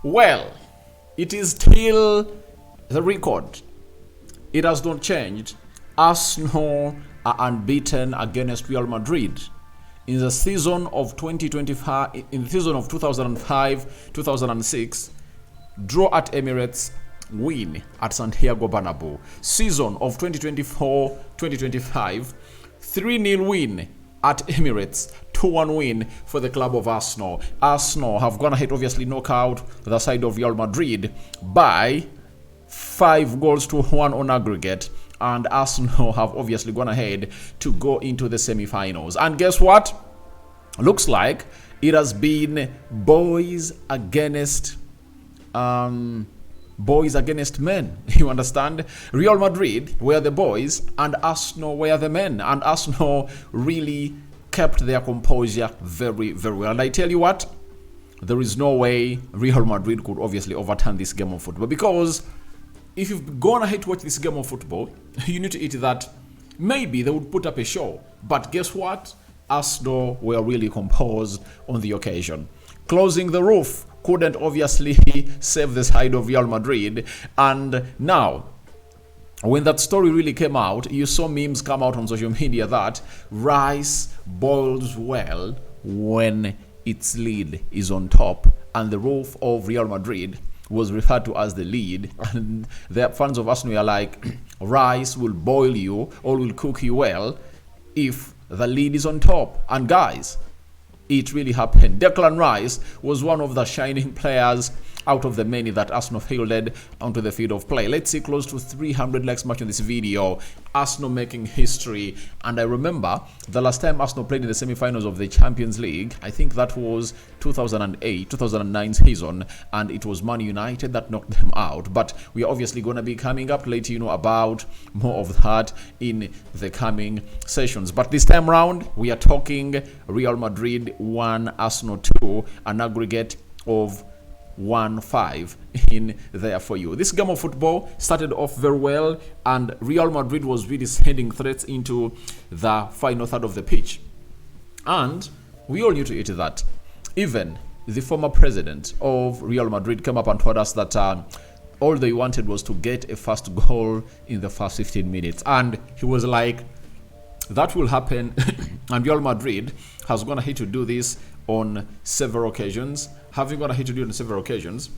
Well, it is still the record. It has not changed. Arsenal are unbeaten against Real Madrid. In the season of 2025, in the season of 2005-2006, draw at Emirates, win at Santiago Bernabeu. Season of 2024-2025, 3-0 win at Emirates, 2-1 win for the club of Arsenal. Arsenal have gone ahead, obviously knock out the side of Real Madrid by 5-1 on aggregate, and Arsenal have obviously gone ahead to go into the semi-finals. And guess what? Looks like it has been boys against men. You understand? Real Madrid were the boys and Arsenal were the men, and Arsenal really kept their composure very, very well. And I tell you what, there is no way Real Madrid could obviously overturn this game of football, because if you've gone ahead to watch this game of football, you need to eat that. Maybe they would put up a show, but guess what? Arsenal were really composed on the occasion. Closing the roof couldn't obviously save the side of Real Madrid. And now, when that story really came out, you saw memes come out on social media that rice boils well when its lid is on top, and the roof of Real Madrid was referred to as the lead, and the fans of Arsenal are like, rice will boil you or will cook you well if the lead is on top. And guys, it really happened. Declan Rice was one of the shining players out of the many that Arsenal fielded onto the field of play. Let's see, close to 300 likes much on this video. Arsenal making history. And I remember the last time Arsenal played in the semi-finals of the Champions League, I think that was 2008-2009 season, and it was Man United that knocked them out. But we are obviously going to be coming up to let you know about more of that in the coming sessions. But this time round, we are talking Real Madrid 1, Arsenal 2, an aggregate of 1-5 in there for you. This game of football started off very well, and Real Madrid was really sending threats into the final third of the pitch. And we all knew to it that even the former president of Real Madrid came up and told us that all they wanted was to get a first goal in the first 15 minutes. And he was like, that will happen. And Real Madrid has gone ahead to do this on several occasions. Having gone ahead to do it on several occasions,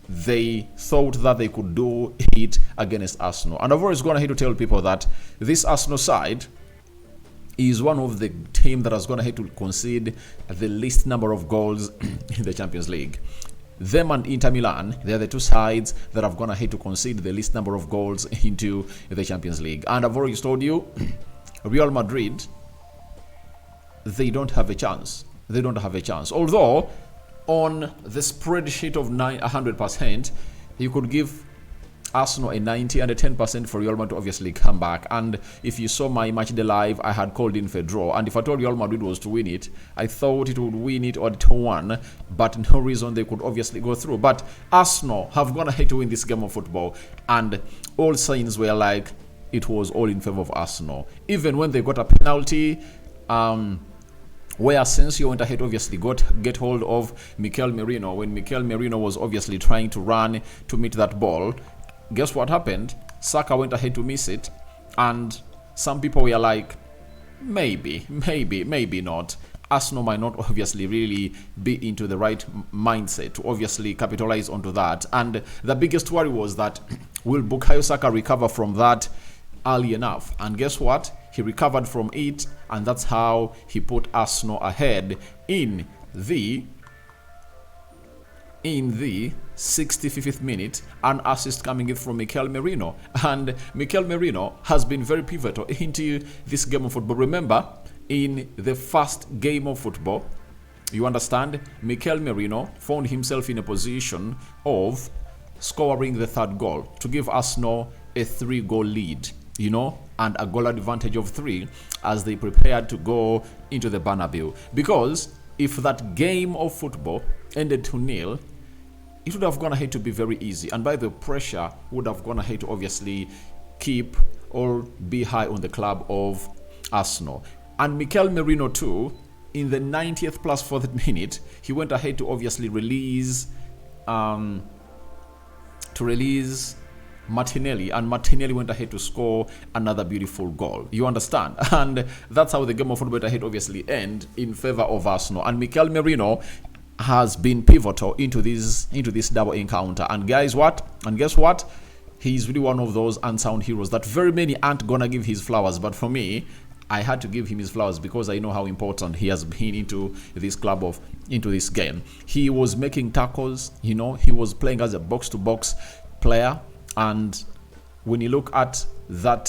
they thought that they could do it against Arsenal. And I've always gone ahead to tell people that this Arsenal side is one of the team that has gone ahead to concede the least number of goals in the Champions League. Them and Inter Milan, they're the two sides that have gone ahead to concede the least number of goals into the Champions League. And I've already told you, Real Madrid, they don't have a chance. They don't have a chance. Although, on the spreadsheet of 100%, you could give Arsenal a 90 and a 10% for Real Madrid to obviously come back. And if you saw my match day live, I had called in for a draw. And if I told Real Madrid was to win it, I thought it would win it or 2-1, but no reason they could obviously go through. But Arsenal have gone ahead to win this game of football, and all signs were like it was all in favor of Arsenal. Even when they got a penalty, where Asensio went ahead, obviously get hold of Mikel Merino. When Mikel Merino was obviously trying to run to meet that ball, guess what happened? Saka went ahead to miss it, and some people were like, maybe not. Arsenal might not obviously really be into the right mindset to obviously capitalize onto that. And the biggest worry was that, will Bukayo Saka recover from that early enough? And guess what? He recovered from it, and that's how he put Arsenal ahead in the 65th minute, an assist coming in from Mikel Merino. And Mikel Merino has been very pivotal into this game of football. Remember, in the first game of football, you understand, Mikel Merino found himself in a position of scoring the third goal to give Arsenal a 3-goal lead, you know, and a goal advantage of 3 as they prepared to go into the Bernabeu. Because if that game of football ended 2-0, it would have gone ahead to be very easy, and by the pressure would have gone ahead to obviously keep or be high on the club of Arsenal. And Mikel Merino too, in the 90th plus 4th minute, he went ahead to obviously release to release Martinelli, and Martinelli went ahead to score another beautiful goal. You understand? And that's how the game of football went ahead obviously end in favor of Arsenal. And Mikel Merino has been pivotal into this double encounter. And guess what? He's really one of those unsung heroes that very many aren't gonna give his flowers. But for me, I had to give him his flowers because I know how important he has been into this game. He was making tackles, he was playing as a box-to-box player. And when you look at that,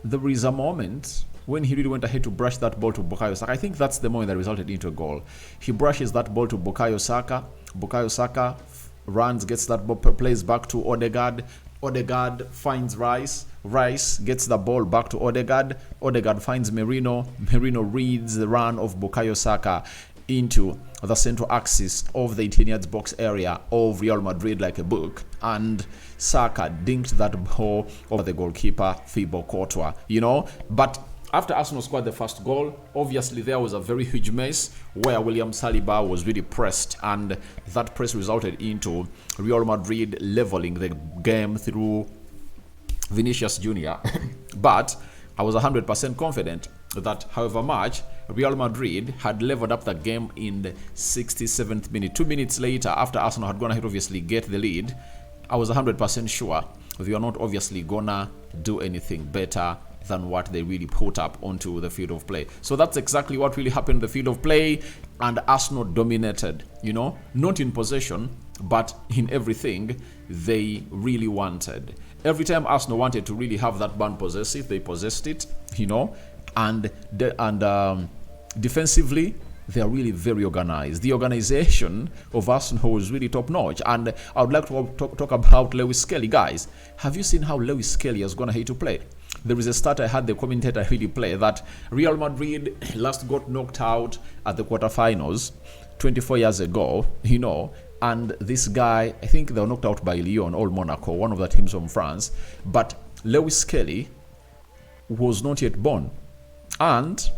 there is a moment when he really went ahead to brush that ball to Bukayo Saka. I think that's the moment that resulted into a goal. He brushes that ball to Bukayo Saka. Bukayo Saka runs, gets that ball, plays back to Odegaard. Odegaard finds Rice. Rice gets the ball back to Odegaard. Odegaard finds Merino. Merino reads the run of Bukayo Saka into the central axis of the 18-yard box area of Real Madrid like a book, and Saka dinked that ball over the goalkeeper Thibaut Courtois, But after Arsenal scored the first goal, obviously there was a very huge mess where William Saliba was really pressed, and that press resulted into Real Madrid leveling the game through Vinicius Jr. But I was 100% confident that however much Real Madrid had leveled up the game in the 67th minute. 2 minutes later, after Arsenal had gone ahead obviously get the lead, I was 100% sure they are not obviously gonna do anything better than what they really put up onto the field of play. So that's exactly what really happened in the field of play, and Arsenal dominated, not in possession, but in everything they really wanted. Every time Arsenal wanted to really have that ball possessive, they possessed it, and defensively, they are really very organized. The organization of Arsenal was really top notch. And I would like to talk about Lewis Skelly. Guys, have you seen how Lewis Skelly has gone ahead to play? There is a stat I had the commentator really play that Real Madrid last got knocked out at the quarterfinals 24 years ago, and this guy, I think they were knocked out by Lyon or Monaco, one of the teams from France. But Lewis Skelly was not yet born. And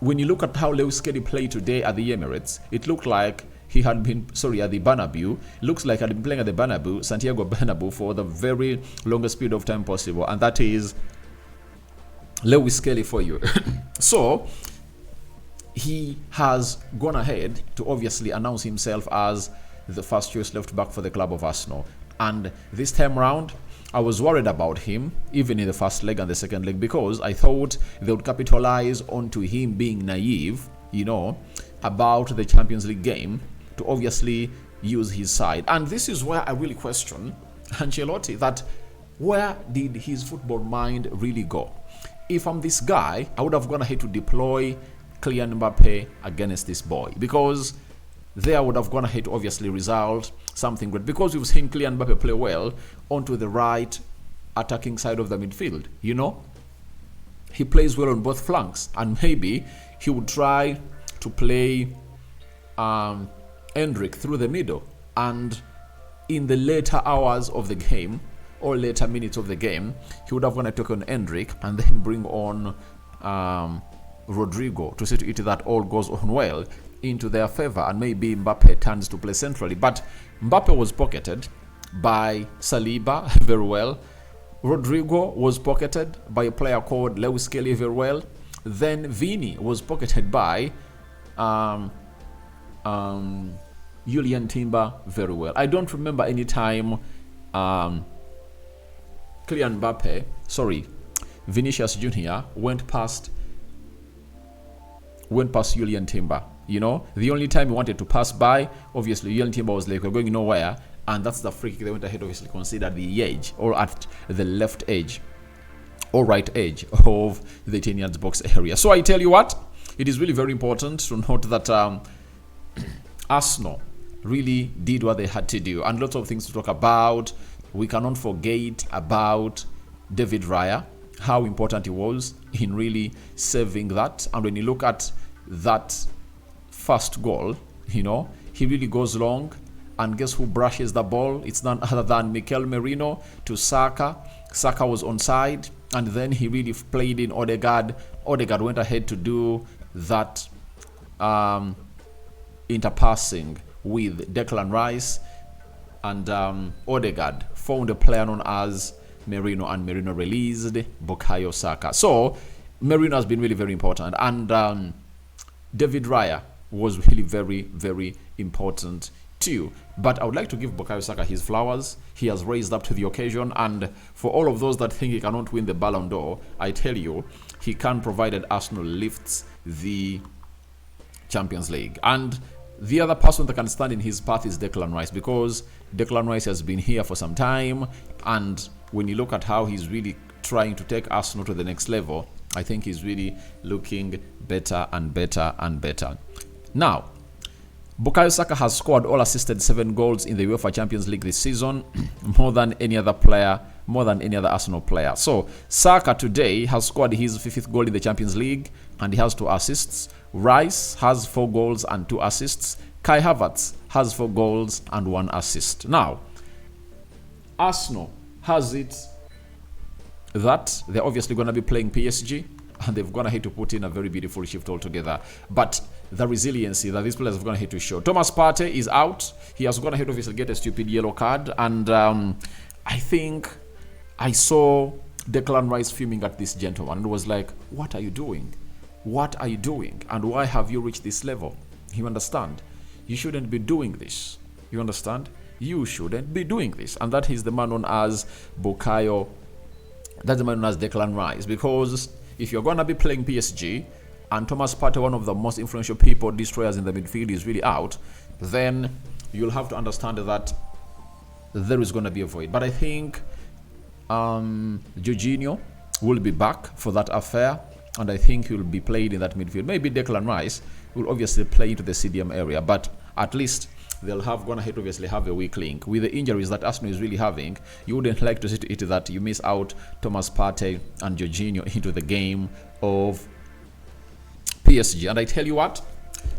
when you look at how Lewis Skelly played today at the Emirates, it looked like he had been, at the Bernabeu. Looks like he had been playing at the Bernabeu, Santiago Bernabeu, for the very longest period of time possible. And that is Lewis Skelly for you. So, he has gone ahead to obviously announce himself as the first choice left back for the club of Arsenal. And this time round, I was worried about him, even in the first leg and the second leg, because I thought they would capitalize onto him being naive, about the Champions League game to obviously use his side. And this is where I really question Ancelotti, that where did his football mind really go? If I'm this guy, I would have gone ahead to deploy Kylian Mbappe against this boy, because there would have gone ahead to obviously result something good, because we've seen Kylian Mbappe play well onto the right attacking side of the midfield. He plays well on both flanks, and maybe he would try to play Endrick through the middle, and in the later hours of the game or later minutes of the game, he would have gone to take on Endrick and then bring on Rodrigo to see to it that all goes on well into their favor, and maybe Mbappe turns to play centrally. But Mbappe was pocketed by Saliba very well. Rodrigo was pocketed by a player called Lewis Skelly very well. Then Vini was pocketed by Julian Timber very well. I don't remember any time Vinicius Jr. went past Julian Timber. The only time he wanted to pass by, obviously Julian Timber was like, we're going nowhere, and that's the free kick they went ahead obviously considered the edge, or at the left edge or right edge of the 10-yard box area. So I tell you what, it is really very important to note that Arsenal really did what they had to do, and lots of things to talk about. We cannot forget about David Raya, how important he was in really saving that. And when you look at that first goal, he really goes long, and guess who brushes the ball? It's none other than Mikel Merino to Saka. Saka was onside, and then he really played in Odegaard. Odegaard went ahead to do that interpassing with Declan Rice and Odegaard, found a player known as Merino, and Merino released Bukayo Saka. So Merino has been really very important, and David Raya was really very, very important too. But I would like to give Bukayo Saka his flowers. He has raised up to the occasion, and for all of those that think he cannot win the Ballon d'Or, I tell you, he can, provided Arsenal lifts the Champions League. And the other person that can stand in his path is Declan Rice, because Declan Rice has been here for some time, and when you look at how he's really trying to take Arsenal to the next level, I think he's really looking better and better and better. Now, Bukayo Saka has scored all assisted 7 goals in the UEFA Champions League this season, more than any other Arsenal player. So Saka today has scored his 5th goal in the Champions League, and he has 2 assists. Rice has 4 goals and 2 assists. Kai Havertz has 4 goals and 1 assist. Now, Arsenal has it that they're obviously going to be playing PSG, and they've gone ahead to put in a very beautiful shift altogether. But the resiliency that these players have gone ahead to show. Thomas Partey is out. He has gone ahead to obviously get a stupid yellow card. And I think I saw Declan Rice fuming at this gentleman and was like, what are you doing? What are you doing? And why have you reached this level? You understand? You shouldn't be doing this. You understand? You shouldn't be doing this. And that is the man known as Bukayo. That's the man known as Declan Rice. Because if you're going to be playing PSG and Thomas Partey, one of the most influential people, destroyers in the midfield, is really out, then you'll have to understand that there is going to be a void. But I think Jorginho will be back for that affair, and I think he'll be played in that midfield. Maybe Declan Rice will obviously play into the CDM area, but at least they'll have gone ahead to obviously have a weak link. With the injuries that Arsenal is really having, you wouldn't like to see it that you miss out Thomas Partey and Jorginho into the game of PSG. And I tell you what,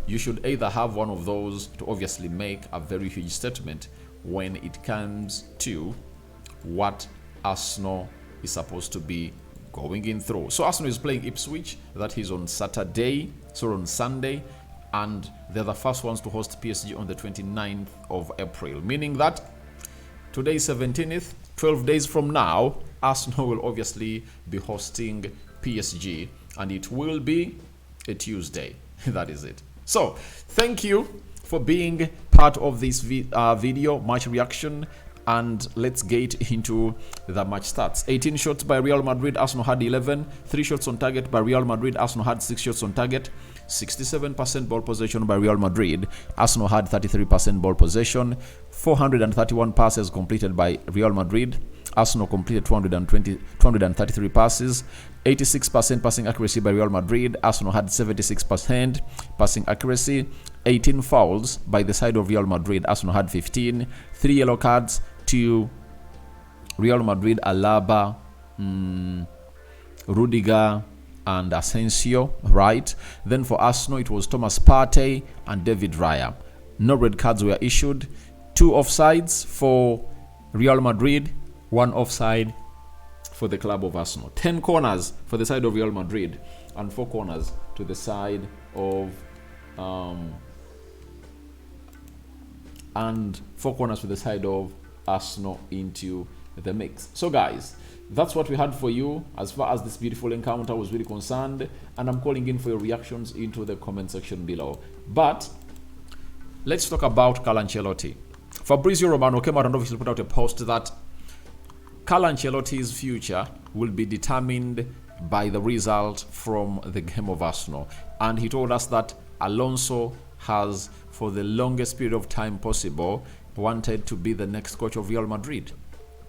you should either have one of those to obviously make a very huge statement when it comes to what Arsenal is supposed to be going in through. So Arsenal is playing Ipswich. That is on Saturday, so on Sunday. And they're the first ones to host PSG on the 29th of April. Meaning that today is 17th, 12 days from now, Arsenal will obviously be hosting PSG. And it will be a Tuesday. That is it. So, thank you for being part of this video, match reaction. And let's get into the match stats. 18 shots by Real Madrid, Arsenal had 11. 3 shots on target by Real Madrid, Arsenal had 6 shots on target. 67% ball possession by Real Madrid, Arsenal had 33% ball possession. 431 passes completed by Real Madrid, Arsenal completed 233 passes. 86% passing accuracy by Real Madrid, Arsenal had 76% passing accuracy. 18 fouls by the side of Real Madrid, Arsenal had 15. 3 yellow cards to Real Madrid, Alaba, Rudiger, and Asensio, right? Then for Arsenal, it was Thomas Partey and David Raya. No red cards were issued. 2 offsides for Real Madrid, 1 offside for the club of Arsenal. 10 corners for the side of Real Madrid, and 4 corners to the side of Arsenal into the mix. So guys, that's what we had for you as far as this beautiful encounter was really concerned, and I'm calling in for your reactions into the comment section below. But let's talk about Carlo Ancelotti. Fabrizio Romano came out and obviously put out a post that Carlo Ancelotti's future will be determined by the result from the game of Arsenal, and he told us that Alonso has, for the longest period of time possible, wanted to be the next coach of Real Madrid.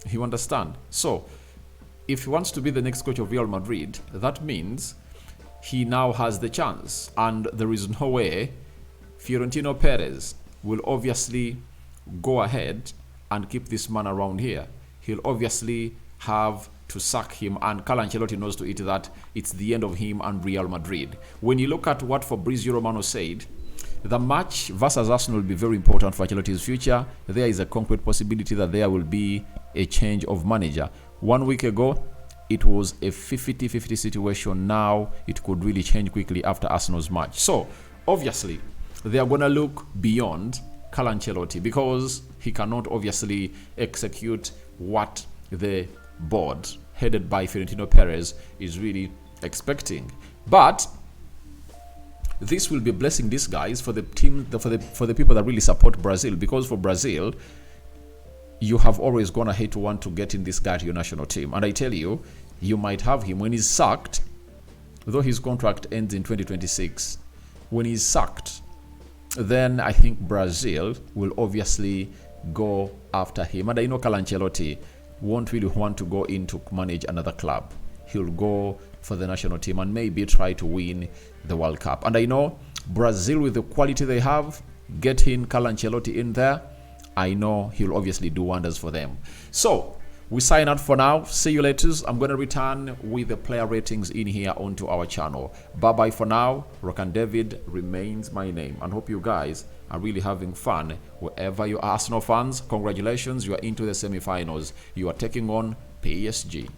You understand? So if he wants to be the next coach of Real Madrid, that means he now has the chance, and there is no way Florentino Perez will obviously go ahead and keep this man around here. He'll obviously have to sack him, and Carlo Ancelotti knows to it that it's the end of him and Real Madrid. When you look at what Fabrizio Romano said, the match versus Arsenal will be very important for Ancelotti's future. There is a concrete possibility that there will be a change of manager. 1 week ago, it was a 50-50 situation. Now, it could really change quickly after Arsenal's match. So, obviously, they are going to look beyond Carlo Ancelotti because he cannot obviously execute what the board, headed by Florentino Perez, is really expecting. But this will be blessing these guys for the team, for the people that really support Brazil, because for Brazil, you have always gone ahead to want to get in this guy to your national team. And I tell you, you might have him when he's sacked, though his contract ends in 2026. When he's sacked, then I think Brazil will obviously go after him. And I know Carlo Ancelotti won't really want to go in to manage another club. He'll go for the national team and maybe try to win the World Cup. And I know Brazil, with the quality they have, getting Carlo Ancelotti in there, I know he'll obviously do wonders for them. So we sign out for now. See you later. I'm going to return with the player ratings in here onto our channel. Bye-bye for now. Rokani David remains my name. And hope you guys are really having fun wherever you are. Arsenal fans, congratulations. You are into the semi-finals. You are taking on PSG.